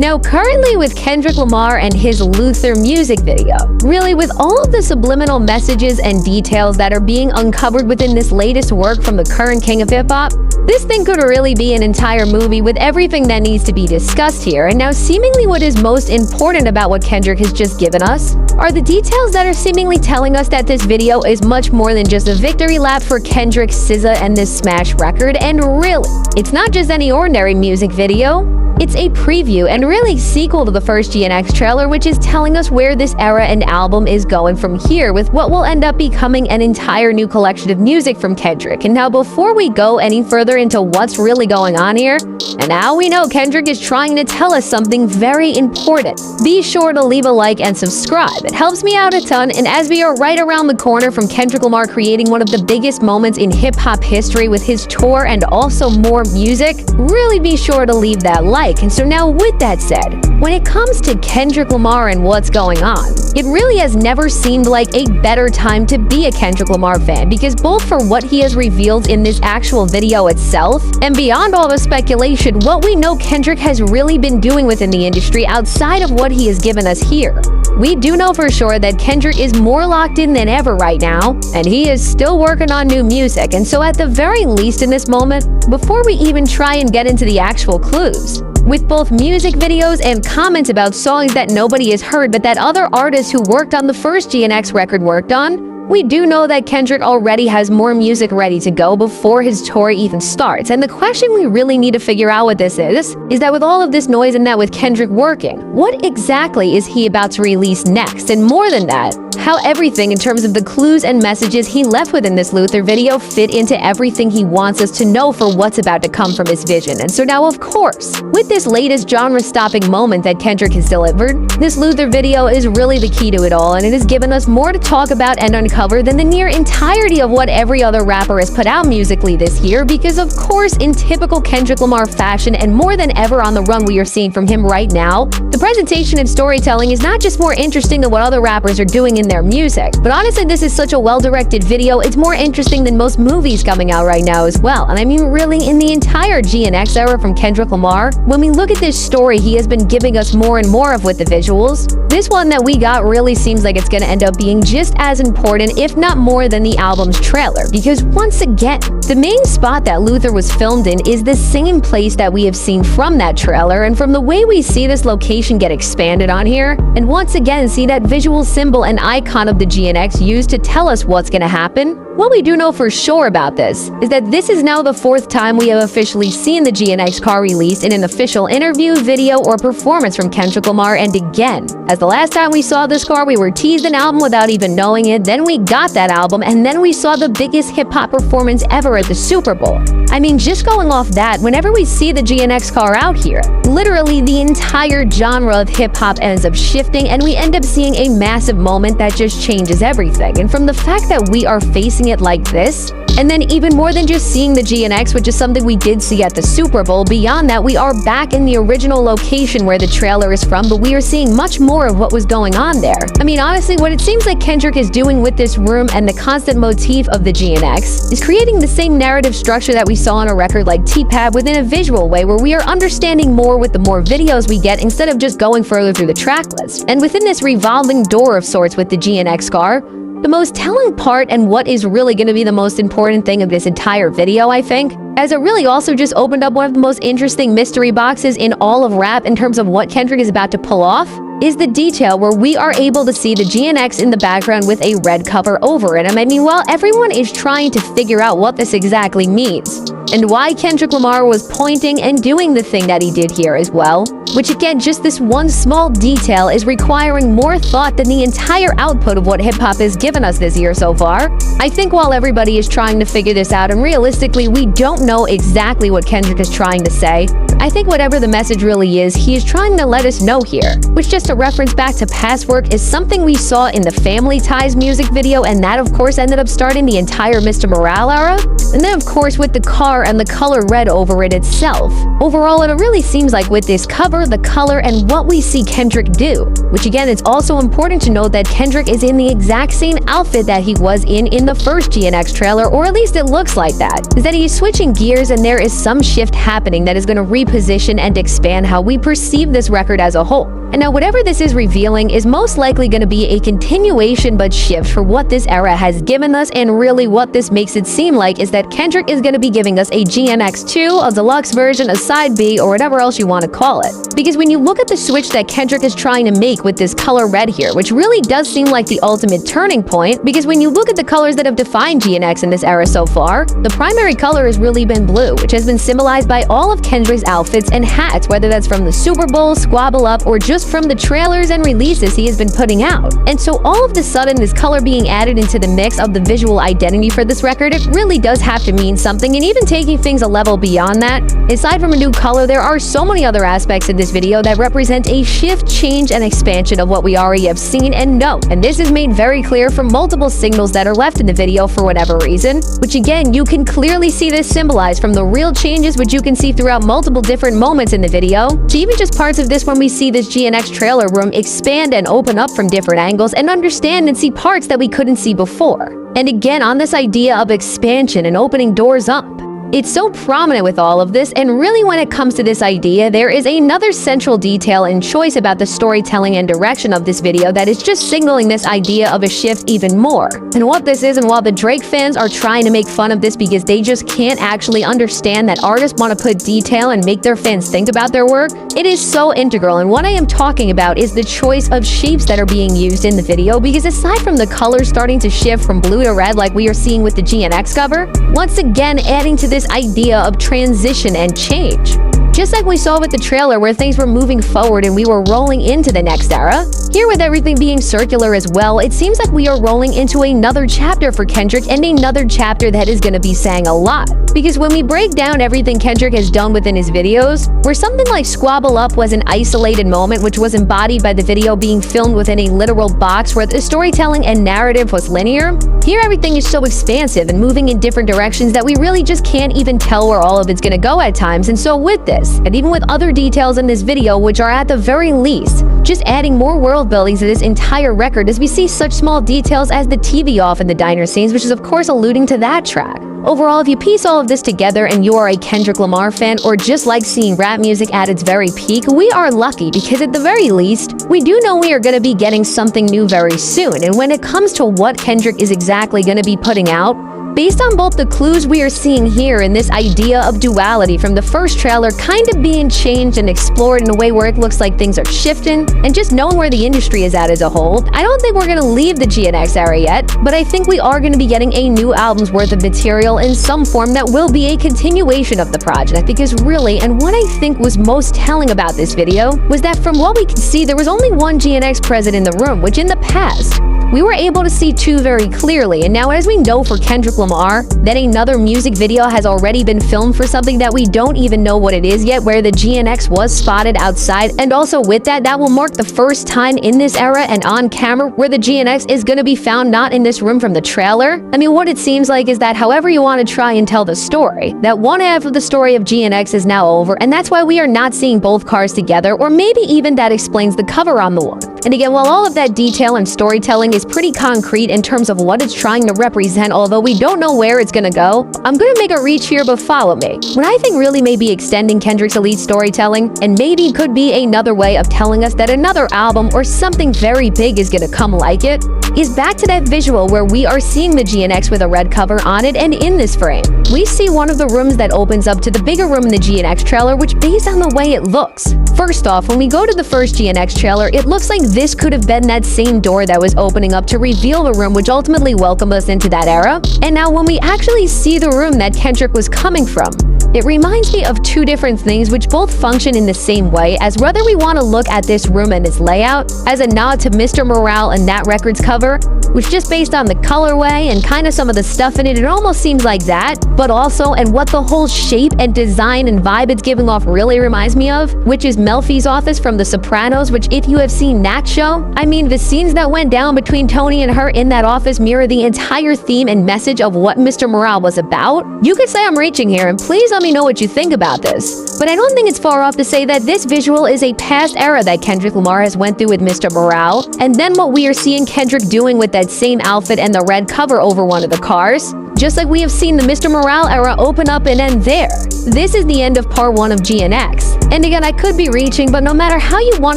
Now, currently with Kendrick Lamar and his Luther music video, really with all of the subliminal messages and details that are being uncovered within this latest work from the current king of hip-hop, this thing could really be an entire movie with everything that needs to be discussed here. And now seemingly what is most important about what Kendrick has just given us are the details that are seemingly telling us that this video is much more than just a victory lap for Kendrick, SZA, and this smash record. And really, it's not just any ordinary music video. It's a preview and really sequel to the first GNX trailer, which is telling us where this era and album is going from here with what will end up becoming an entire new collection of music from Kendrick. And now before we go any further into what's really going on here, and now we know Kendrick is trying to tell us something very important. Be sure to leave a like and subscribe. It helps me out a ton, and as we are right around the corner from Kendrick Lamar creating one of the biggest moments in hip-hop history with his tour and also more music, really be sure to leave that like. And so now with that said, when it comes to Kendrick Lamar and what's going on, it really has never seemed like a better time to be a Kendrick Lamar fan, because both for what he has revealed in this actual video itself, and beyond all the speculation, what we know Kendrick has really been doing within the industry outside of what he has given us here. We do know for sure that Kendrick is more locked in than ever right now, and he is still working on new music. And so at the very least in this moment, before we even try and get into the actual clues, with both music videos and comments about songs that nobody has heard but that other artists who worked on the first GNX record worked on, we do know that Kendrick already has more music ready to go before his tour even starts. And the question we really need to figure out what this is that with all of this noise and that with Kendrick working, what exactly is he about to release next? And more than that, how everything in terms of the clues and messages he left within this Luther video fit into everything he wants us to know for what's about to come from his vision. And so now, of course, with this latest genre-stopping moment that Kendrick has delivered, this Luther video is really the key to it all, and it has given us more to talk about and uncover than the near entirety of what every other rapper has put out musically this year, because of course, in typical Kendrick Lamar fashion, and more than ever on the run we are seeing from him right now, the presentation and storytelling is not just more interesting than what other rappers are doing in their music, but honestly this is such a well-directed video, it's more interesting than most movies coming out right now as well. And I mean really in the entire GNX era from Kendrick Lamar, when we look at this story he has been giving us more and more of with the visuals, this one that we got really seems like it's going to end up being just as important, if not more, than the album's trailer. Because once again, the main spot that Luther was filmed in is the same place that we have seen from that trailer, and from the way we see this location get expanded on here, and once again see that visual symbol and icon of the GNX used to tell us what's going to happen, what we do know for sure about this is that this is now the fourth time we have officially seen the GNX car released in an official interview, video, or performance from Kendrick Lamar. And again, as the last time we saw this car, we were teased an album without even knowing it, then we got that album, and then we saw the biggest hip-hop performance ever at the Super Bowl. I mean, just going off that, whenever we see the GNX car out here, literally the entire genre of hip-hop ends up shifting, and we end up seeing a massive moment that just changes everything. And from the fact that we are facing it like this, and then even more than just seeing the GNX, which is something we did see at the Super Bowl, beyond that, we are back in the original location where the trailer is from, but we are seeing much more of what was going on there. I mean, honestly, what it seems like Kendrick is doing with this room and the constant motif of the GNX is creating the same narrative structure that we saw on a record like T-Pab within a visual way, where we are understanding more with the more videos we get instead of just going further through the track list. And within this revolving door of sorts with the GNX car, the most telling part, and what is really going to be the most important thing of this entire video, I think, as it really also just opened up one of the most interesting mystery boxes in all of rap in terms of what Kendrick is about to pull off, is the detail where we are able to see the GNX in the background with a red cover over it. I mean, while everyone is trying to figure out what this exactly means, and why Kendrick Lamar was pointing and doing the thing that he did here as well, which again, just this one small detail is requiring more thought than the entire output of what hip-hop has given us this year so far. I think while everybody is trying to figure this out, and realistically we don't know exactly what Kendrick is trying to say, I think whatever the message really is, he is trying to let us know here, which, just a reference back to past work, is something we saw in the Family Ties music video, and that of course ended up starting the entire Mr. Morale era. And then of course with the car color and the color red over it itself. Overall, it really seems like with this cover, the color, and what we see Kendrick do, which again, it's also important to note that Kendrick is in the exact same outfit that he was in the first GNX trailer, or at least it looks like that, is that he is switching gears and there is some shift happening that is going to reposition and expand how we perceive this record as a whole. And now whatever this is revealing is most likely going to be a continuation but shift for what this era has given us, and really what this makes it seem like is that Kendrick is going to be giving us a GNX2, a deluxe version, a side B, or whatever else you want to call it. Because when you look at the switch that Kendrick is trying to make with this color red here, which really does seem like the ultimate turning point, because when you look at the colors that have defined GNX in this era so far, the primary color has really been blue, which has been symbolized by all of Kendrick's outfits and hats, whether that's from the Super Bowl, Squabble Up, or just from the trailers and releases he has been putting out. And so all of a sudden, this color being added into the mix of the visual identity for this record, it really does have to mean something. And even taking things a level beyond that, aside from a new color, there are so many other aspects in this video that represent a shift, change, and expansion of what we already have seen and know. And this is made very clear from multiple signals that are left in the video for whatever reason, which again, you can clearly see this symbolized from the real changes which you can see throughout multiple different moments in the video, to even just parts of this when we see this GNX trailer room expand and open up from different angles and understand and see parts that we couldn't see before. And again, on this idea of expansion and opening doors up, it's so prominent with all of this, and really when it comes to this idea, there is another central detail and choice about the storytelling and direction of this video that is just signaling this idea of a shift even more. And what this is, and while the Drake fans are trying to make fun of this because they just can't actually understand that artists want to put detail and make their fans think about their work, it is so integral. And what I am talking about is the choice of shapes that are being used in the video, because aside from the colors starting to shift from blue to red like we are seeing with the GNX cover, once again adding to this idea of transition and change. Just like we saw with the trailer where things were moving forward and we were rolling into the next era, here with everything being circular as well, it seems like we are rolling into another chapter for Kendrick, and another chapter that is going to be saying a lot. Because when we break down everything Kendrick has done within his videos, where something like Squabble Up was an isolated moment which was embodied by the video being filmed within a literal box where the storytelling and narrative was linear, here everything is so expansive and moving in different directions that we really just can't even tell where all of it's going to go at times. And so with this, and even with other details in this video which are at the very least just adding more world building to this entire record, as we see such small details as the TV off in the diner scenes, which is of course alluding to that track. Overall, if you piece all of this together and you are a Kendrick Lamar fan, or just like seeing rap music at its very peak, we are lucky, because at the very least, we do know we are going to be getting something new very soon. And when it comes to what Kendrick is exactly going to be putting out, based on both the clues we are seeing here and this idea of duality from the first trailer kind of being changed and explored in a way where it looks like things are shifting, and just knowing where the industry is at as a whole, I don't think we're going to leave the GNX era yet, but I think we are going to be getting a new album's worth of material in some form that will be a continuation of the project. Because really, and what I think was most telling about this video, was that from what we could see, there was only one GNX present in the room, which in the past, we were able to see two very clearly. And now, as we know for Kendrick Lamar, that another music video has already been filmed for something that we don't even know what it is yet, where the GNX was spotted outside. And also with that, that will mark the first time in this era and on camera where the GNX is going to be found not in this room from the trailer. I mean, what it seems like is that however you want to try and tell the story, that one half of the story of GNX is now over, and that's why we are not seeing both cars together, or maybe even that explains the cover on the one. And again, while all of that detail and storytelling is pretty concrete in terms of what it's trying to represent, although we don't know where it's gonna go, I'm gonna make a reach here, but follow me. What I think really may be extending Kendrick's elite storytelling, and maybe could be another way of telling us that another album or something very big is gonna come like it, is back to that visual where we are seeing the GNX with a red cover on it, and in this frame, we see one of the rooms that opens up to the bigger room in the GNX trailer, which based on the way it looks. First off, when we go to the first GNX trailer, it looks like this could have been that same door that was opening up to reveal the room which ultimately welcomed us into that era. And now when we actually see the room that Kendrick was coming from, It reminds me of two different things which both function in the same way, as whether we want to look at this room and its layout as a nod to Mr. Morale and that record's cover, which just based on the colorway and kind of some of the stuff in it, it almost seems like that, but also, and what the whole shape and design and vibe it's giving off really reminds me of, which is Melfi's office from The Sopranos, which if you have seen that show, I mean, the scenes that went down between Tony and her in that office mirror the entire theme and message of what Mr. Morale was about. You could say I'm reaching here, and please let me know what you think about this. But I don't think it's far off to say that this visual is a past era that Kendrick Lamar has went through with Mr. Morale, and then what we are seeing Kendrick doing with that same outfit and the red cover over one of the cars. Just like we have seen the Mr. Morale era open up and end there. This is the end of part 1 of GNX. And again, I could be reaching, but no matter how you want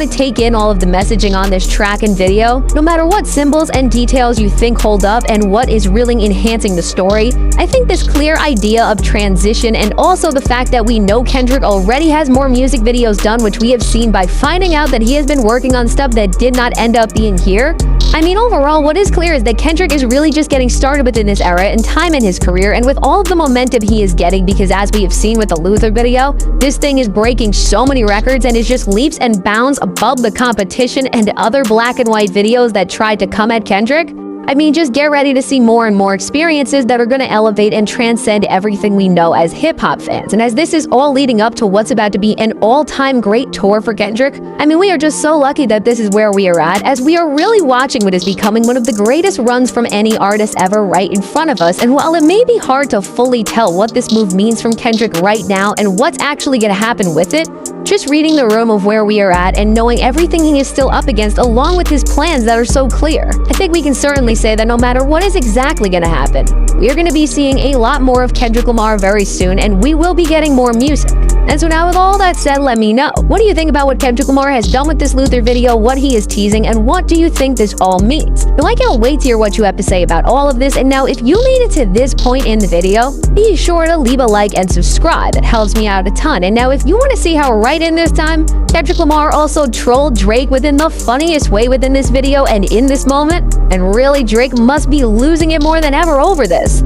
to take in all of the messaging on this track and video, no matter what symbols and details you think hold up and what is really enhancing the story, I think this clear idea of transition and also the fact that we know Kendrick already has more music videos done, which we have seen by finding out that he has been working on stuff that did not end up being here. I mean, overall, what is clear is that Kendrick is really just getting started within this era and time in his career, and with all of the momentum he is getting, because as we have seen with the Luther video, this thing is breaking so many records and is just leaps and bounds above the competition and other black and white videos that tried to come at Kendrick. I mean, just get ready to see more and more experiences that are going to elevate and transcend everything we know as hip-hop fans. And as this is all leading up to what's about to be an all-time great tour for Kendrick, I mean, we are just so lucky that this is where we are at, as we are really watching what is becoming one of the greatest runs from any artist ever right in front of us. And while it may be hard to fully tell what this move means from Kendrick right now and what's actually going to happen with it, just reading the room of where we are at and knowing everything he is still up against along with his plans that are so clear, I think we can certainly say that no matter what is exactly going to happen, we are going to be seeing a lot more of Kendrick Lamar very soon, and we will be getting more music. And so now with all that said, let me know. What do you think about what Kendrick Lamar has done with this Luther video, what he is teasing, and what do you think this all means? Now, I can't wait to hear what you have to say about all of this, and now if you made it to this point in the video, be sure to leave a like and subscribe. It helps me out a ton. And now if you want to see how right in this time, Kendrick Lamar also trolled Drake within the funniest way within this video and in this moment, and really Drake must be losing it more than ever over this.